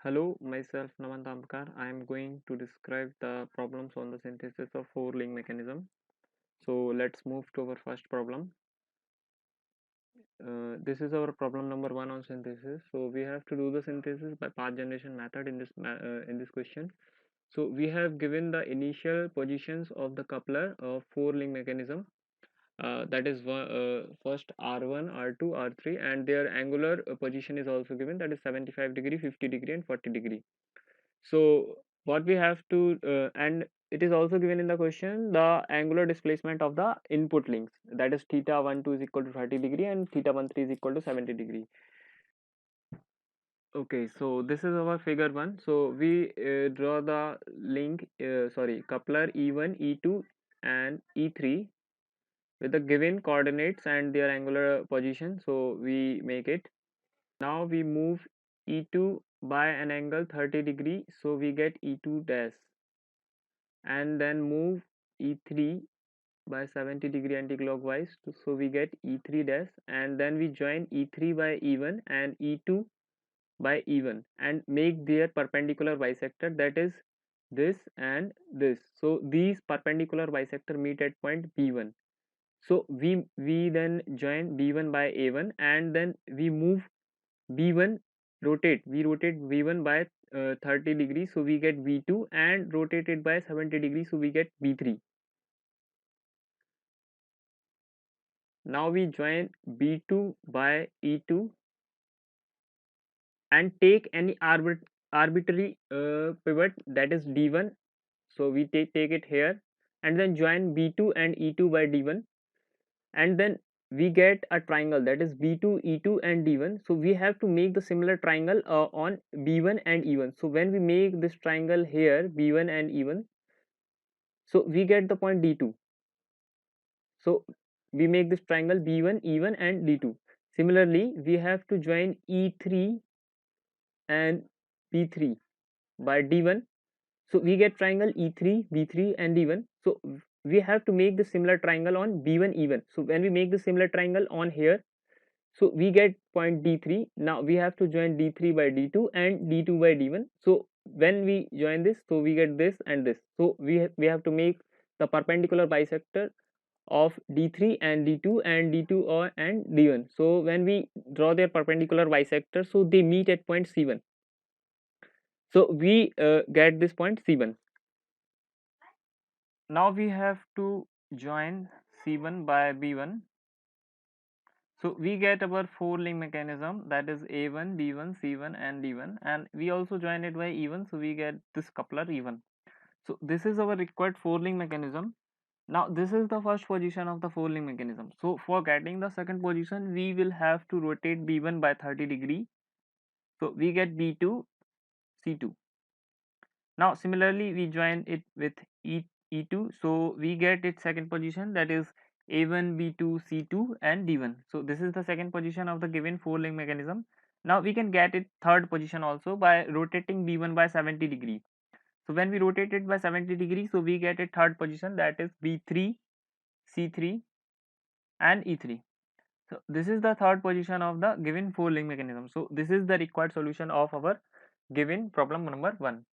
Hello, myself Naman Tamkar. I am going to describe the problems on the synthesis of four-link mechanism. So let's move to our first problem. This is our problem number one on synthesis. So we have to do the synthesis by path generation method in this question. So we have given the initial positions of the coupler of four-link mechanism. That is first R1, R2, R3, and their angular position is also given. That is 75 degree, 50 degree, and 40 degree. So what we have to and it is also given in the question the angular displacement of the input links, that is theta 1 2 is equal to 30 degree and theta 1 3 is equal to 70 degree. Okay, so this is our figure 1. So we draw the link coupler E1, E2 and E3 with the given coordinates and their angular position. So we make it. Now we move E2 by an angle 30 degree, so we get E2 dash, and then move E3 by 70 degree anti-clockwise, so we get E3 dash, and then we join E3 by E1 and E2 by E1 and make their perpendicular bisector, that is this and this. So these perpendicular bisector meet at point B1. So we then join B1 by A1 and then we move B1, we rotate V1 by 30 degrees, so we get V2, and rotate it by 70 degrees, so we get V3. Now we join B2 by E2 and take any arbitrary pivot, that is D1. So we take it here and then join B2 and E2 by D1, and then we get a triangle, that is B2, E2 and D1. So we have to make the similar triangle on B1 and E1. So when we make this triangle here, B1 and E1, so we get the point D2. So we make this triangle B1, E1 and D2. Similarly, we have to join E3 and B3 by D1. So we get triangle E3, B3 and D1. So we have to make the similar triangle on B1, E1. So when we make the similar triangle on here, so we get point D3. Now we have to join D3 by D2 and D2 by D1. So when we join this, so we get this and this. So we have to make the perpendicular bisector of D3 and D2 and D2 or and D1. So when we draw their perpendicular bisector, so they meet at point C1. So we get this point C1. Now we have to join C1 by B1. So we get our four link mechanism, that is A1, B1, C1 and D1, and we also join it by E1, so we get this coupler E1. So this is our required four link mechanism. Now this is the first position of the four link mechanism. So for getting the second position, we will have to rotate B1 by 30 degree. So we get B2, C2. Now similarly we join it with E2, so we get its second position, that is A1, B2, C2 and D1. So this is the second position of the given four link mechanism. Now we can get it third position also by rotating B1 by 70 degree. So when we rotate it by 70 degree, so we get a third position, that is B3, C3 and E3. So this is the third position of the given four link mechanism. So this is the required solution of our given problem number 1.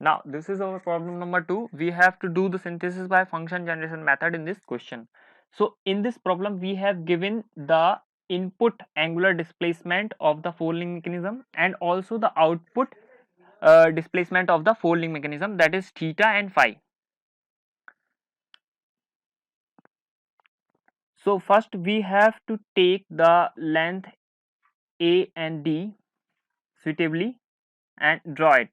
Now this is our problem number 2. We have to do the synthesis by function generation method in this question. So in this problem we have given the input angular displacement of the four link mechanism and also the output displacement of the four link mechanism, that is theta and phi. So first we have to take the length A and D suitably and draw it,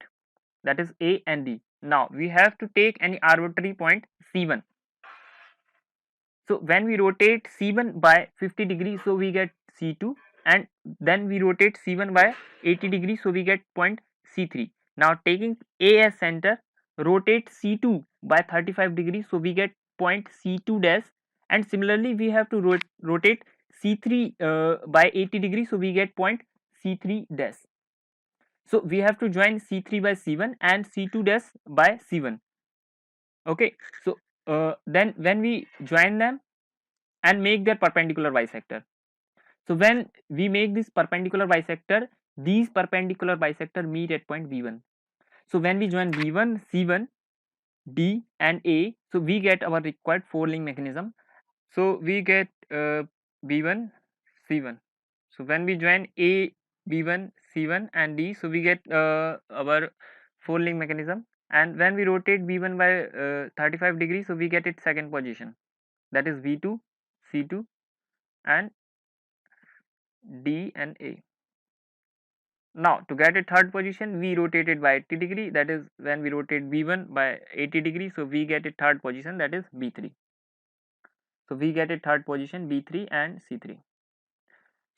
that is A and D. Now we have to take any arbitrary point C1. So when we rotate C1 by 50 degrees, so we get C2, and then we rotate C1 by 80 degrees, so we get point C3. Now taking A as center, rotate C2 by 35 degrees, so we get point C2 dash, and similarly we have to rotate C3 by 80 degrees, so we get point C3 dash. So we have to join C3 by C1 and C2 dash by C1. Okay, so then when we join them and make their perpendicular bisector, so when we make this perpendicular bisector, these perpendicular bisector meet at point B1. So when we join B1, C1, D and A, so we get our required four link mechanism. So we get B1, C1. So when we join A, B1, C1 and D, so we get our four link mechanism. And when we rotate B1 by 35 degrees, so we get its second position, that is V2, C2 and D and A. Now to get a third position, we rotate it by 80 degree, that is when we rotate B1 by 80 degree, so we get a third position, that is B3. So we get a third position B3 and C3.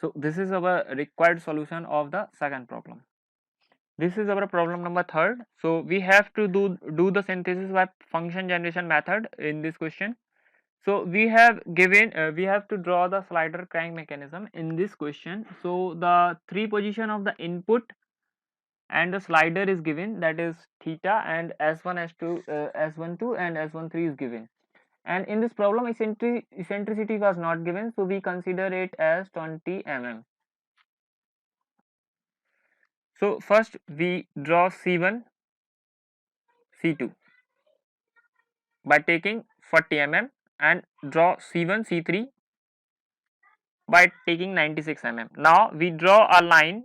So this is our required solution of the second problem. This is our problem number third. So we have to do the synthesis by function generation method in this question. So we have given we have to draw the slider crank mechanism in this question. So the three position of the input and the slider is given, that is theta, and S1, S2, S12 and S13 is given. And in this problem eccentricity was not given, so we consider it as 20 mm. So first we draw C1, C2 by taking 40 mm and draw C1, C3 by taking 96 mm. Now we draw a line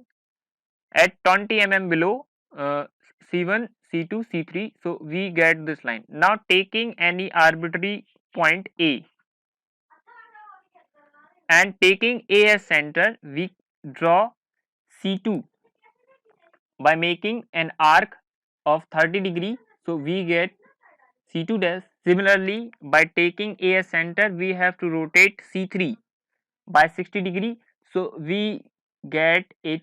at 20 mm below C1, C2, C3. So we get this line. Now taking any arbitrary point A and taking A as center, we draw C2 by making an arc of 30 degree. So we get C2 dash. Similarly, by taking A as center, we have to rotate C3 by 60 degree. So we get it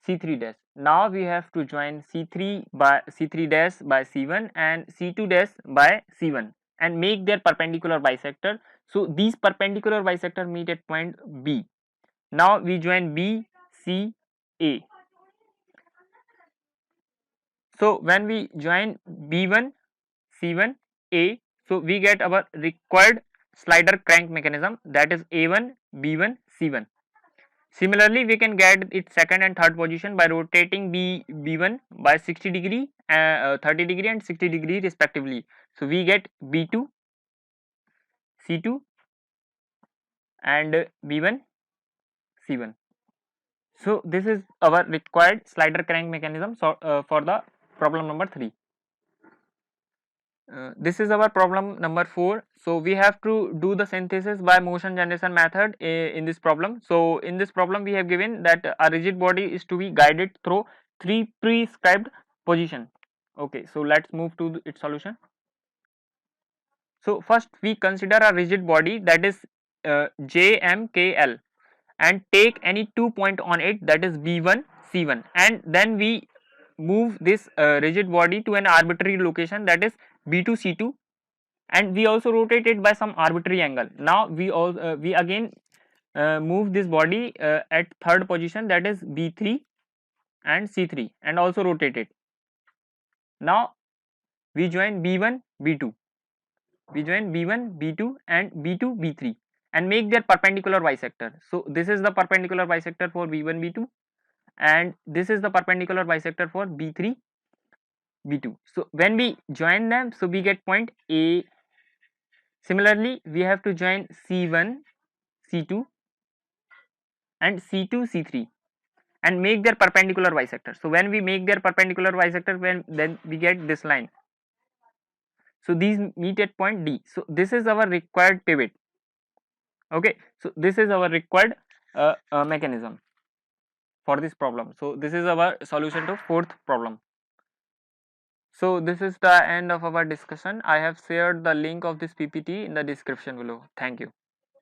C3 dash. Now we have to join C3 dash by C1 and C2 dash by C1 and make their perpendicular bisector. So these perpendicular bisector meet at point B. Now we join B, C, A. So when we join B1, C1, A, so we get our required slider crank mechanism, that is A1, B1, C1. Similarly, we can get its second and third position by rotating B1 by 60 degree, 30 degree and 60 degree respectively. So we get B2, C2 and B1, C1. So this is our required slider crank mechanism for the problem number 3. This is our problem number 4. So we have to do the synthesis by motion generation method in this problem. So in this problem we have given that a rigid body is to be guided through 3 prescribed position. Okay, so let's move to its solution. So first we consider a rigid body, that is JMKL, and take any 2 point on it, that is B1, C1, and then we move this rigid body to an arbitrary location, that is B2, C2, and we also rotate it by some arbitrary angle. Now we again move this body at third position, that is B3 and C3, and also rotate it. Now we join B1, B2. We join B1, B2 and B2, B3 and make their perpendicular bisector. So this is the perpendicular bisector for B1, B2 and this is the perpendicular bisector for B3, B2. So when we join them, so we get point A. Similarly, we have to join C1, C2 and C2, C3 and make their perpendicular bisector. So when we make their perpendicular bisector, then we get this line. So these meet at point D. So this is our required pivot. Okay, so this is our required mechanism for this problem. So this is our solution to fourth problem. So this is the end of our discussion. I have shared the link of this PPT in the description below. Thank you.